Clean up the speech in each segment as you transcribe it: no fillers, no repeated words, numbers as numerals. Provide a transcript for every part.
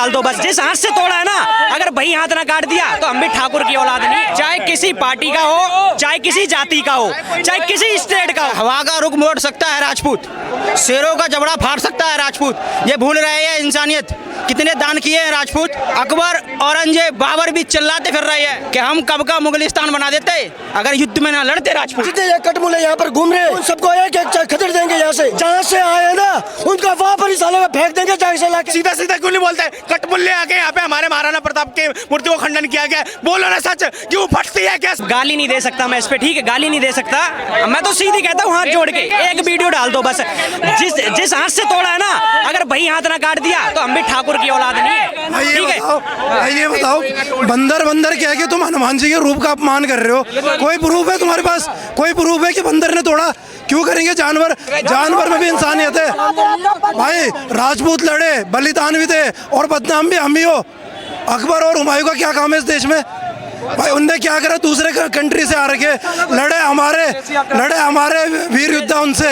डाल दो बस। जिस हाथ से तोड़ा है ना, अगर वही हाथ ना काट दिया तो हम भी ठाकुर की औलाद नहीं। चाहे किसी पार्टी का हो, चाहे किसी जाति का हो, चाहे किसी स्टेट का हो। हवा का रुख मोड़ सकता है राजपूत, शेरों का जबड़ा फाड़ सकता है राजपूत। ये भूल रहे हैं इंसानियत। कितने दान किए हैं राजपूत। अकबर, औरंगजेब, बाबर भी चिल्लाते फिर रहे हैं कि हम कब का मुगलिस्तान बना देते अगर युद्ध में ना लड़ते राजपूत। जितने ये कटमुले यहाँ पर घूम रहे हैं, उन सबको एक एक खदेड़ देंगे यहाँ से। जहाँ से आए हैं ना, उनका वहाँ पर ही सालों में फेंक देंगे जहाँ से लाके। सीधा सीधा क्यों नहीं बोलते? कटमुल्ले आके यहाँ पे हमारे महाराणा प्रताप के मूर्ति को खंडन किया गया। बोलो ना सच, क्यों फटती है क्या? गाली नहीं दे सकता मैं इस पे, ठीक है, गाली नहीं दे सकता मैं तो सीधी कहता हूँ हाथ जोड़ के एक वीडियो डाल दो बस। जिस हाथ से तोड़ा है ना, अगर वही हाथ ना काट दिया तो हम भी ठाकुर की औलाद नहीं है, ठीक है। ये बताओ, बंदर बंदर कह के तुम हनुमान जी के रूप का अपमान कर रहे हो। कोई प्रूफ है तुम्हारे पास? कोई प्रूफ है कि बंदर ने तोड़ा? क्यों करेंगे? जानवर, जानवर में भी इंसानियत है भाई। राजपूत लड़े, बलिदान भी थे और बदनाम भी हम भी हो। अकबर और हुमायूं का क्या काम है इस देश में भाई? उनने क्या करा? दूसरे कंट्री से आ रखे, लड़े हमारे वीर योद्धा उनसे।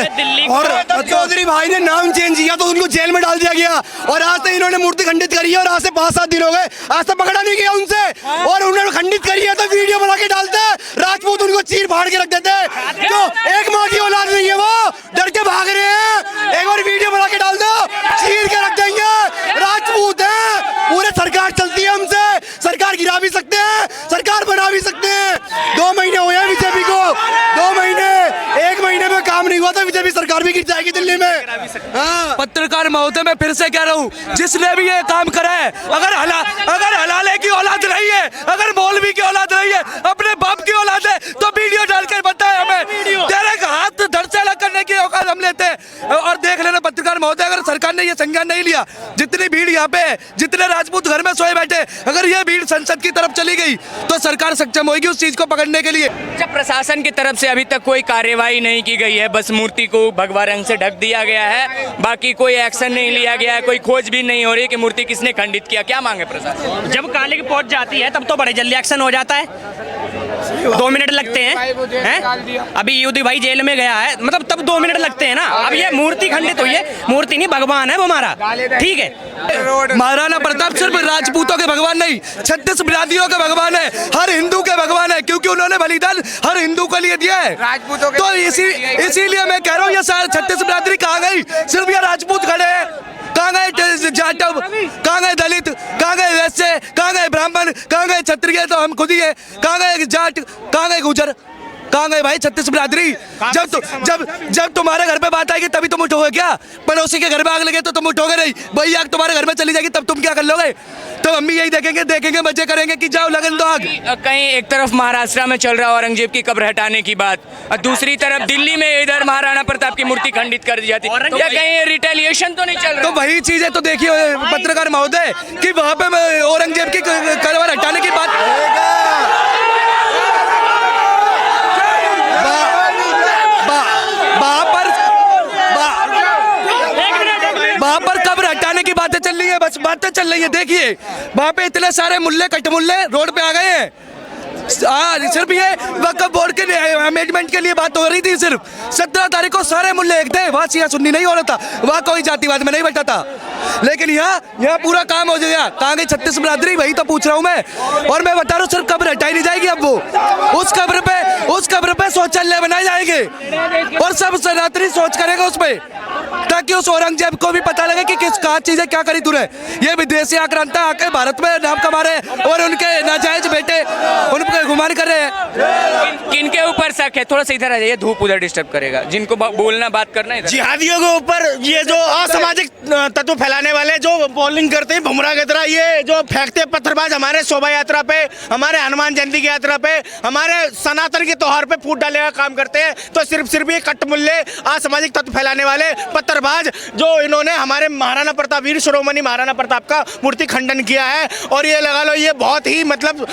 और चौधरी भाई ने नाम चेंज किया तो उनको जेल में डाल दिया गया, और आज तक इन्होंने मूर्ति खंडित करी है, और आज से 5-7 दिन हो गए, आज तक पकड़ा नहीं गया उनसे, और उन्होंने खंडित करी है तो वीडियो बना के डालते हैं। राजपूत उनको चीर फाड़ के रख देते हैं। जो एक माँ की औलाद नहीं है, वो डर के भाग रहे हैं। एक बार वीडियो बना के डाल दो, चीर के रख देंगे। राजपूत है, पूरे सरकार चलती है हमसे। सरकार गिरा भी सकते हैं, सरकार बना भी सकते हैं। 2 महीने हुए हैं बीजेपी को, 2 महीने, 1 महीने में काम नहीं हुआ था, बीजेपी सरकार भी गिर जाएगी दिल्ली में। हाँ। पत्रकार महोदय, मैं फिर से कह रहा हूँ, जिसने भी ये काम करा है, अगर हलाले की औलाद नहीं है, अगर मौलवी की औलाद नहीं है, अपने बाप की औलाद है, तो वीडियो डालकर बताए हमें। तेरे हाथ धड़ से अलग करने की औकात हम लेते हैं। और देख लेना पत्रकार महोदय, अगर सरकार ने ये संज्ञान नहीं लिया, जितनी भीड़ यहाँ पे है, जितने राजपूत घर में सोए बैठे, अगर ये भीड़ संसद की तरफ चली गई तो सरकार सक्षम होगी उस चीज को पकड़ने के लिए। जब प्रशासन की तरफ से अभी तक कोई कार्यवाही नहीं की गई है, बस मूर्ति को भगवा रंग से ढक दिया गया है, बाकी कोई एक्शन नहीं लिया गया है, कोई खोज भी नहीं हो रही कि मूर्ति किसने खंडित किया। क्या मांगे प्रशासन? जब काले की पहुंच जाती है तब तो बड़े जल्दी एक्शन हो जाता है। 2 मिनट लगते हैं। अभी युद्धि भाई जेल में गया है, मतलब तब 2 मिनट लगते हैं ना। अब ये मूर्ति खंडित हुई है, मूर्ति नहीं भगवान है वो हमारा, ठीक है। महाराणा प्रताप सिर्फ राजपूतों के भगवान नहीं, 36 बिरादरियों के भगवान है, हर हिंदू के भगवान है, क्योंकि उन्होंने बलिदान हर हिंदू के लिए दिया है। तो इसीलिए मैं कह रहा हूँ, ये 36 बिरादरी कहाँ गई? सिर्फ ये राजपूत खड़े हैं। कहाँ गए जाटव, कहाँ गए दलित, कहाँ गए वैश्य, कहाँ गए ब्राह्मण, कहाँ गए क्षत्रिय? तो हम खुद ही है। कहाँ गए जाट, कहाँ गए गुजर, कहाँ गए भाई 36 बिरादरी? जब तुम्हारे घर पे बात आएगी तभी तुम उठोगे क्या? पड़ोसी के घर में आग लगे तो तुम उठोगे नहीं। वही आग तुम्हारे घर में चली जाएगी तब तुम क्या कर लोगे? तो हम भी यही देखेंगे, मजे करेंगे कि जाओ लगन दो आग। कहीं एक तरफ महाराष्ट्र में चल रहा है औरंगजेब की कब्र हटाने की बात, और दूसरी तरफ दिल्ली में इधर महाराणा प्रताप की मूर्ति खंडित कर दी जाती है, तो कहीं रिटेलिएशन तो नहीं चल रहा? तो वही चीज है। तो देखिए पत्रकार महोदय कि वहाँ पे औरंगजेब की कब्र हटाने की बात, वहाँ पर कब्र हटाने की बातें चल रही है, बस बातें चल रही है। देखिए वहाँ पे इतने सारे मुल्ले कटमुल्ले रोड पे आ गए हैं। सिर्फ ये वक्फ बोर्ड के अमेंडमेंट के लिए बात हो रही थी। सिर्फ 17 तारीख को सारे मुल्ले एक थे, वहाँ सिया सुन्नी नहीं हो रहा था, वहाँ कोई जातिवाद में नहीं बैठा था। लेकिन यहाँ पूरा काम हो गया। कहाँ गई 36 बिरादरी? वही तो पूछ रहा हूँ मैं। और मैं बता रहा हूँ, सिर्फ कब्र हटाई नहीं जाएगी अब, वो उस कब्र पे शौचालय बनाए जाएंगे और सब सनातनी सोच करेगा उस पे, ताकि उस औरंगजेब को भी पता लगे कि किस कहा चीजें क्या करी तूने। ये विदेशी आक्रांता आके भारत में नाम कमा रहे हैं और उनके नाजायज बेटे उन पर गुमान कर रहे हैं। किनके ऊपर शक है? थोड़ा सा इधर आ जाइए, धूप उधर डिस्टर्ब करेगा। जिनको बोलना बात करना है, जिहादियों के ऊपर ये जो असामाजिक तत्व फैलाने वाले जो बॉलिंग करते हैं भुमरा की तरह, ये जो फेंकते हैं पत्थरबाज हमारे शोभा यात्रा पे, हमारे हनुमान जयंती की यात्रा पे, हमारे सनातन के त्योहार पे फूट डालने का काम करते हैं, तो सिर्फ ये कट्टमुल्ले असामाजिक तत्व फैलाने वाले पत्थरबाज जो इन्होंने हमारे महाराणा प्रताप, वीर शिरोमणि महाराणा प्रताप का मूर्ति खंडन किया है। और ये लगा लो, ये बहुत ही मतलब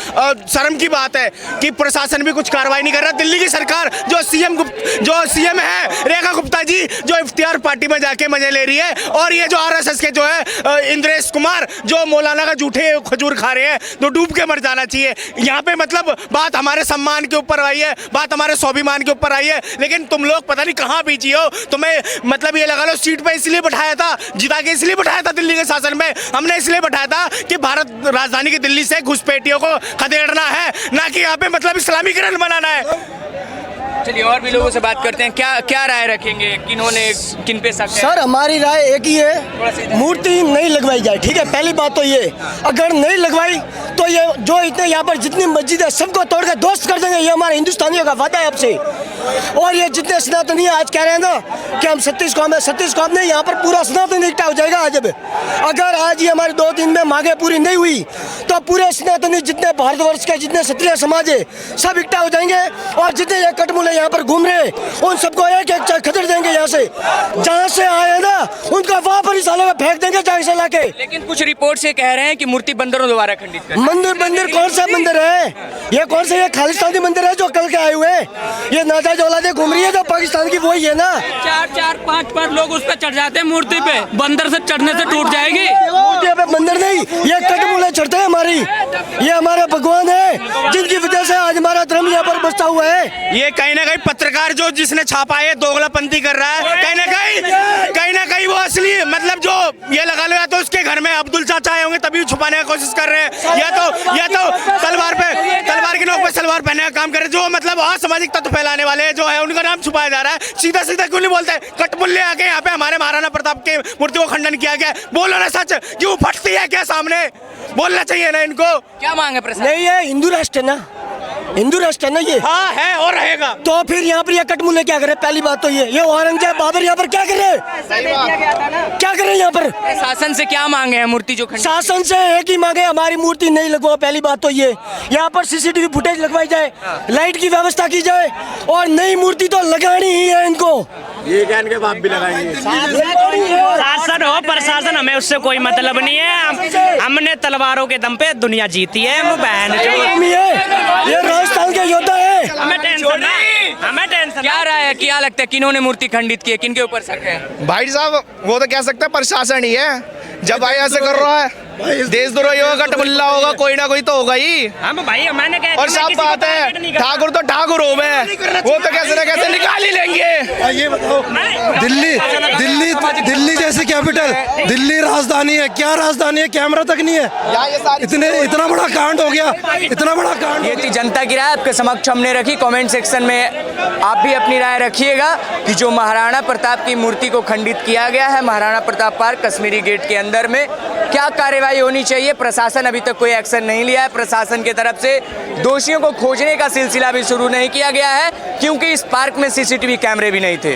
शर्म की बात है कि प्रशासन भी कुछ कार्रवाई नहीं कर रहा। दिल्ली की सरकार जो सीएम है रेखा गुप्ता जी, जो इफ्तियार पार्टी में जाके मजे ले रही है, और ये जो आरएसएस के जो है इंद्रेश कुमार जो मौलाना का जूठे खजूर खा रहे हैं, तो डूब के मर जाना चाहिए। यहाँ पे मतलब बात हमारे सम्मान के ऊपर आई है, बात हमारे स्वाभिमान के ऊपर आई है, लेकिन तुम लोग पता नहीं कहाँ बीजी हो। तुम्हें मतलब ये लगा लो सीट पे इसलिए बैठाया था, जिता के इसलिए बैठाया था दिल्ली के शासन में, हमने इसलिए बैठाया था कि भारत राजधानी की दिल्ली से घुसपैठियों को खदेड़ना है, ना कि यहाँ पे मतलब इस्लामीकरण बनाना है। चलिए और भी लोगों से बात करते हैं, क्या क्या राय रखेंगे, किन पे शक है? सर हमारी राय एक ही है, मूर्ति नहीं लगवाई जाए, ठीक है। पहली बात तो ये, अगर नहीं लगवाई तो ये जो इतने यहाँ पर जितनी मस्जिद है सबको तोड़ के ध्वस्त कर देंगे, ये हमारे हिंदुस्तानियों का वादा है आपसे। और ये जितने सनातनी आज कह रहे हैं ना कि हम 36 कौम है, 36 कौम नहीं, यहाँ पर पूरा सनातन इकट्ठा हो जाएगा। आज अगर आज ये हमारे 2 दिन में मांगे पूरी नहीं हुई तो पूरे सनातनी जितने भारतवर्ष के जितने क्षत्रिय समाज है सब इकट्ठा हो जाएंगे, और जितने ये कटमुले यहाँ पर घूम रहे हैं उन सबको एक एक खदेड़ देंगे यहाँ से, जहाँ से आए ना उनका वहाँ पर ही सालों में फेंक देंगे जहाँ से लाके। लेकिन कुछ रिपोर्ट से कह रहे हैं कि मूर्ति बंदरों द्वारा खंडित कर। मंदिर कौन सा मंदिर है ये? कौन सा ये खालिस्तानी मंदिर है जो कल के आए हुए हैं? ये नाजायज औलादे घूम रही है जो पाकिस्तान की, वही है ना। 4-4, 5-5 लोग उस पे चढ़ जाते हैं मूर्ति पे, बंदर से चढ़ने से टूट जाएगी। मूर्ति पे बंदर नहीं, ये कटमुले चढ़ते हैं हमारी, ये हमारे भगवान है जिनकी वजह से आज हमारा धर्म यहाँ पर बचा हुआ है। ये कहीं ना कहीं पत्रकार जो जिसने छापा है दोगलापंती कर रहा है, कहीं ना कहीं वो असली मतलब जो ये लगा लो, या तो उसके घर में अब्दुल चाचा आए होंगे तभी छुपाने की कोशिश कर रहे हैं, या तो तलवार के नोक पे सलवार पहनने का काम कर रहे हैं, जो मतलब असामाजिक तत्व फैलाने वाले जो है उनका नाम छुपाया जा रहा है। सीधा सीधा क्यों नहीं बोलते? कटमुल्ले आके यहाँ पे हमारे महाराणा प्रताप के मूर्ति को खंडन किया गया, बोलो ना सच, क्यों फटती है क्या सामने? बोलना चाहिए ना इनको। क्या मांग है प्रशासन? नहीं, ये हिंदू राष्ट्र है ना, हिंदू राष्ट्र है ना ये। हाँ है और रहेगा। तो फिर यहाँ पर ये कटमुल्ले क्या करे? पहली बात तो ये औरंगजेब बाबर यहाँ पर क्या कर रहे हैं? क्या कर रहे हैं यहाँ पर? शासन से क्या मांगे हैं मूर्ति जो खंडित? शासन से एक ही मांगे, हमारी मूर्ति नहीं लगवाओ। पहली बात तो ये, यहाँ पर सीसीटीवी फुटेज लगवाई जाए, लाइट की व्यवस्था की जाए, और नई मूर्ति तो लगानी ही है इनको। ये ज्ञान के बाप भी लगाएंगे। शासन हो प्रशासन, हमें उससे कोई मतलब नहीं है। हमने तलवारों के दम पे दुनिया जीती है। वो बहन ये राजस्थान के योद्धा है। हमें टेंशन क्या राय है, क्या लगता है किन्होंने मूर्ति खंडित की है, किनके ऊपर शक है? भाई साहब वो तो कह सकते हैं प्रशासन ही है, जब भाई ऐसे कर रहा है देशद्रोही होगा, कटमुल्ला होगा, कोई ना कोई तो होगा ही। हम भाई मैंने कहा और साफ बात है, ठाकुर तो ठाकुर हो गए, वो तो कैसे ना कैसे निकाल ही लेंगे। ये बताओ, दिल्ली जैसी कैपिटल, दिल्ली राजधानी है, क्या राजधानी है? कैमरा तक नहीं है। इतना बड़ा कांड हो गया, इतना बड़ा कांड। ये थी जनता की राय आपके समक्ष हमने रखी। कमेंट सेक्शन में आप भी अपनी राय रखिएगा कि जो महाराणा प्रताप की मूर्ति को खंडित किया गया है महाराणा प्रताप पार्क कश्मीरी गेट के अंदर में, क्या कार्यवाही होनी चाहिए? प्रशासन अभी तक कोई एक्शन नहीं लिया है। प्रशासन की तरफ से दोषियों को खोजने का सिलसिला भी शुरू नहीं किया गया है, क्योंकि इस पार्क में सीसीटीवी कैमरे भी नहीं थे।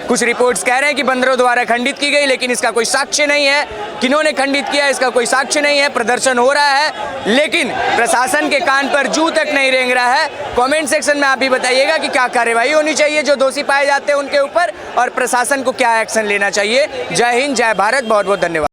कुछ रिपोर्ट्स कह रहे हैं कि बंदरों द्वारा खंडित की गई, लेकिन इसका कोई साक्ष्य नहीं है। किन्होंने खंडित किया इसका कोई साक्ष्य नहीं है। प्रदर्शन हो रहा है, लेकिन प्रशासन के कान पर जू तक नहीं रेंग रहा है। कमेंट सेक्शन में आप भी बताइएगा कि क्या कार्रवाई होनी चाहिए जो दोषी पाए जाते हैं उनके ऊपर, और प्रशासन को क्या एक्शन लेना चाहिए। जय हिंद, जय भारत, बहुत बहुत धन्यवाद।